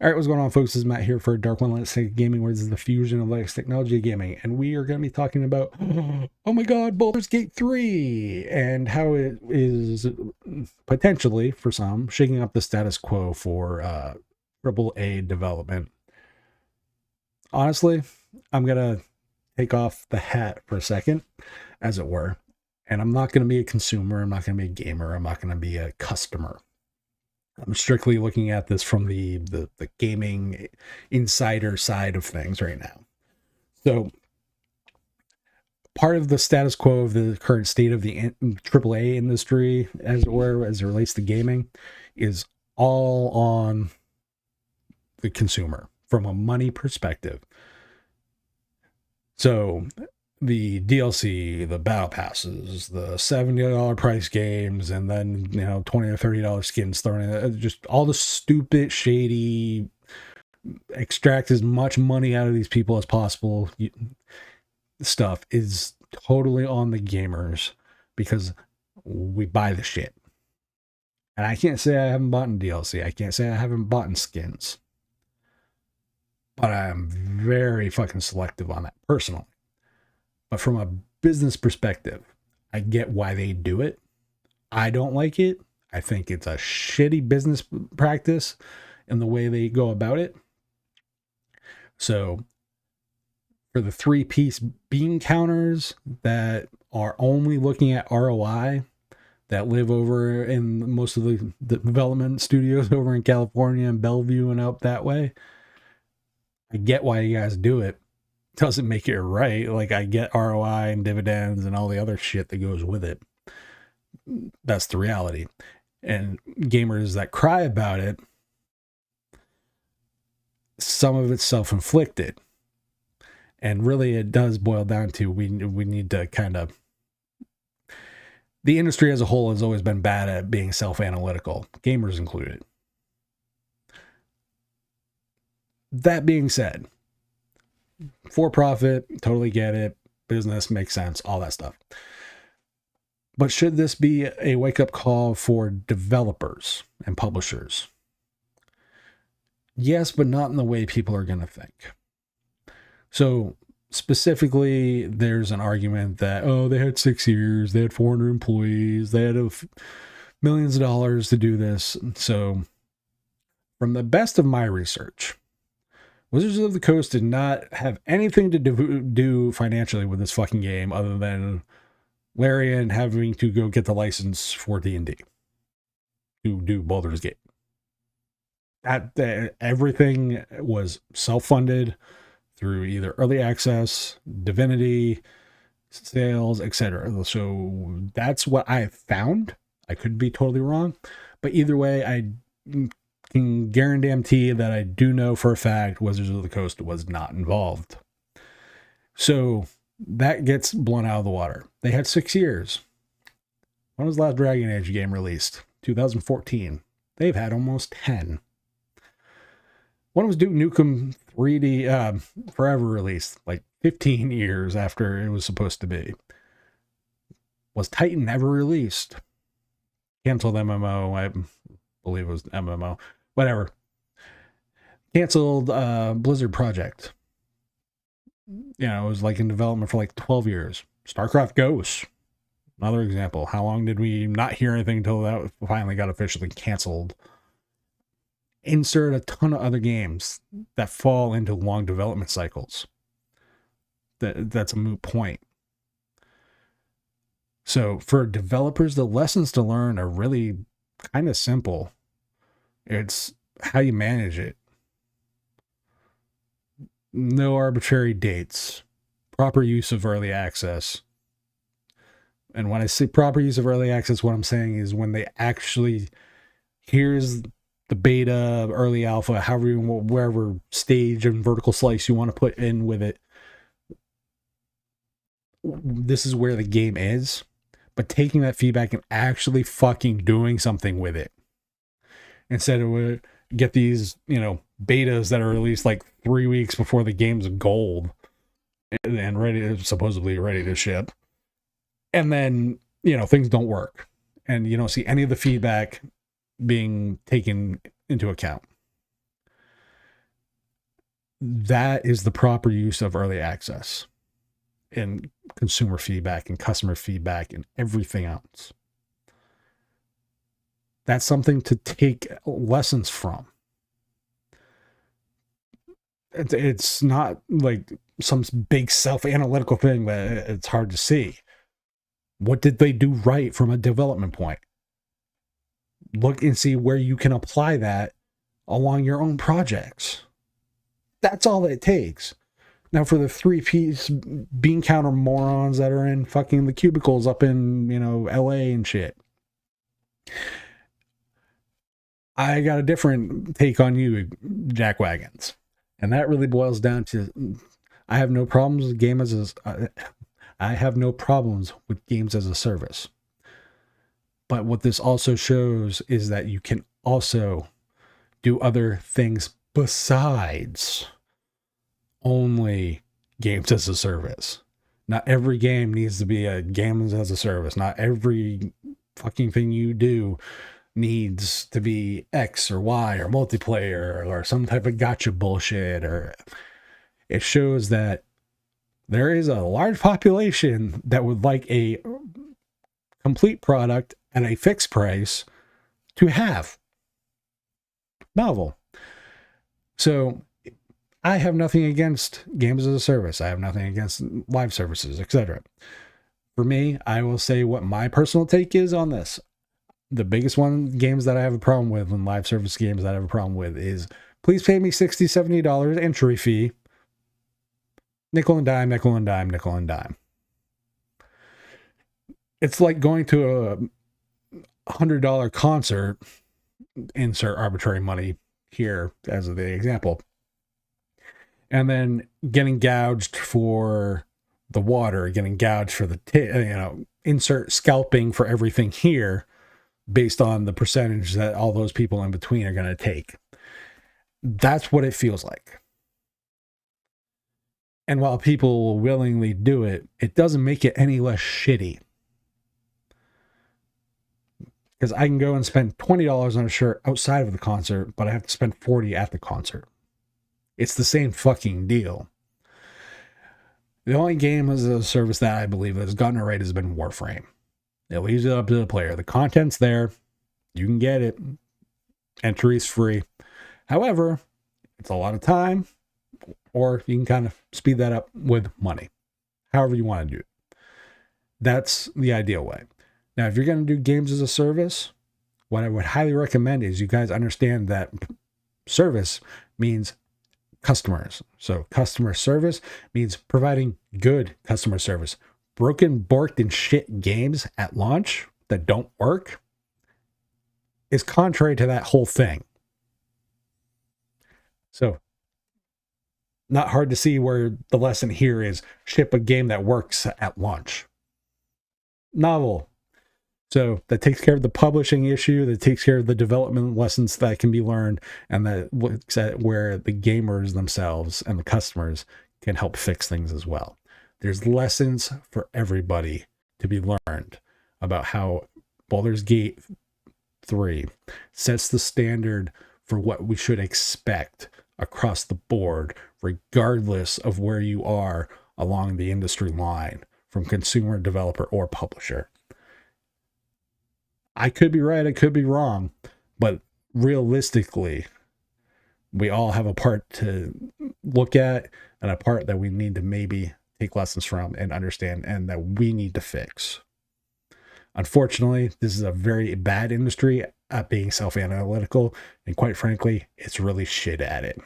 All right, what's going on, folks? This is Matt here for Dark One Let's Say Gaming, where this is the fusion of latest technology gaming, and we are going to be talking about, oh my god, Baldur's Gate 3, and how it is potentially, for some, shaking up the status quo for AAA development. Honestly, I'm going to take off the hat for a second, as it were, and I'm not going to be a consumer, I'm not going to be a gamer, I'm not going to be a customer. I'm strictly looking at this from the gaming insider side of things right now. So part of the status quo of the current state of the AAA industry, as it were, as it relates to gaming, is all on the consumer from a money perspective. So the DLC, the battle passes, the $70 price games, and then, $20 or $30 skins thrown in, just all the stupid, shady, extract as much money out of these people as possible stuff is totally on the gamers because we buy the shit. And I can't say I haven't bought in DLC. I can't say I haven't bought in skins. But I'm very fucking selective on that personally. But from a business perspective, I get why they do it. I don't like it. I think it's a shitty business practice in the way they go about it. So for the 3-piece bean counters that are only looking at ROI, that live over in most of the development studios over in California and Bellevue and up that way, I get why you guys do it. Doesn't make it right. Like, I get ROI and dividends and all the other shit that goes with it. That's the reality. And gamers that cry about it, some of it's self-inflicted. And really it does boil down to we need to kind of, the industry as a whole has always been bad at being self-analytical, gamers included. That being said, for profit, totally get it. Business makes sense, all that stuff. But should this be a wake-up call for developers and publishers? Yes, but not in the way people are going to think. So specifically, there's an argument that, they had 6 years, they had 400 employees, they had millions of dollars to do this. So from the best of my research, Wizards of the Coast did not have anything to do financially with this fucking game other than Larian having to go get the license for D&D to do Baldur's Gate. Everything was self-funded through either early access, Divinity, sales, etc. So that's what I found. I could be totally wrong, but either way, I can guarantee that I do know for a fact Wizards of the Coast was not involved. So that gets blown out of the water. They had 6 years. When was the last Dragon Age game released? 2014. They've had almost 10. When was Duke Nukem 3D Forever released? Like 15 years after it was supposed to be. Was Titan ever released? Canceled MMO. I believe it was MMO. Whatever. Canceled Blizzard project. It was like in development for like 12 years. StarCraft Ghosts. Another example. How long did we not hear anything until that finally got officially canceled? Insert a ton of other games that fall into long development cycles. That's a moot point. So for developers, the lessons to learn are really kind of simple. It's how you manage it. No arbitrary dates. Proper use of early access. And when I say proper use of early access, what I'm saying is when they actually, here's the beta, early alpha, wherever stage and vertical slice you want to put in with it. This is where the game is. But taking that feedback and actually fucking doing something with it. Instead of get these, betas that are released like 3 weeks before the game's gold and supposedly ready to ship. And then, things don't work. And you don't see any of the feedback being taken into account. that is the proper use of early access and consumer feedback and customer feedback and everything else. That's something to take lessons from. It's not like some big self-analytical thing that it's hard to see. What did they do right from a development point? Look and see where you can apply that along your own projects. That's all it takes. Now, for the 3-piece bean counter morons that are in fucking the cubicles up in, LA and shit, I got a different take on you, jackwagons. And that really boils down to, I have no problems with games as a service. But what this also shows is that you can also do other things besides only games as a service. Not every game needs to be a games as a service. Not every fucking thing you do needs to be X or Y or multiplayer or some type of gotcha bullshit. Or it shows that there is a large population that would like a complete product at a fixed price to have. Novel. So I have nothing against games as a service. I have nothing against live services, etc. For me, I will say what my personal take is on this. The biggest games that I have a problem with, and live service games that I have a problem with, is please pay me $60, $70 entry fee. Nickel and dime, nickel and dime, nickel and dime. It's like going to a $100 concert, insert arbitrary money here as the example, and then getting gouged for the water, getting gouged for the insert scalping for everything here based on the percentage that all those people in between are going to take. That's what it feels like. And while people will willingly do it, it doesn't make it any less shitty. Because I can go and spend $20 on a shirt outside of the concert, but I have to spend $40 at the concert. It's the same fucking deal. The only game as a service that I believe that has gotten it right has been Warframe. It leaves it up to the player. The content's there. You can get it. Entry's free. However, it's a lot of time, or you can kind of speed that up with money. However you want to do it. That's the ideal way. Now, if you're going to do games as a service, what I would highly recommend is you guys understand that service means customers. So customer service means providing good customer service. Broken, borked, and shit games at launch that don't work is contrary to that whole thing. So, not hard to see where the lesson here is ship a game that works at launch. Novel. So that takes care of the publishing issue, that takes care of the development lessons that can be learned, and that looks at where the gamers themselves and the customers can help fix things as well. There's lessons for everybody to be learned about how Baldur's Gate 3 sets the standard for what we should expect across the board, regardless of where you are along the industry line, from consumer, developer, or publisher. I could be right, I could be wrong, but realistically, we all have a part to look at and a part that we need to maybe take lessons from and understand, and that we need to fix. Unfortunately, this is a very bad industry at being self-analytical, and quite frankly, it's really shit at it.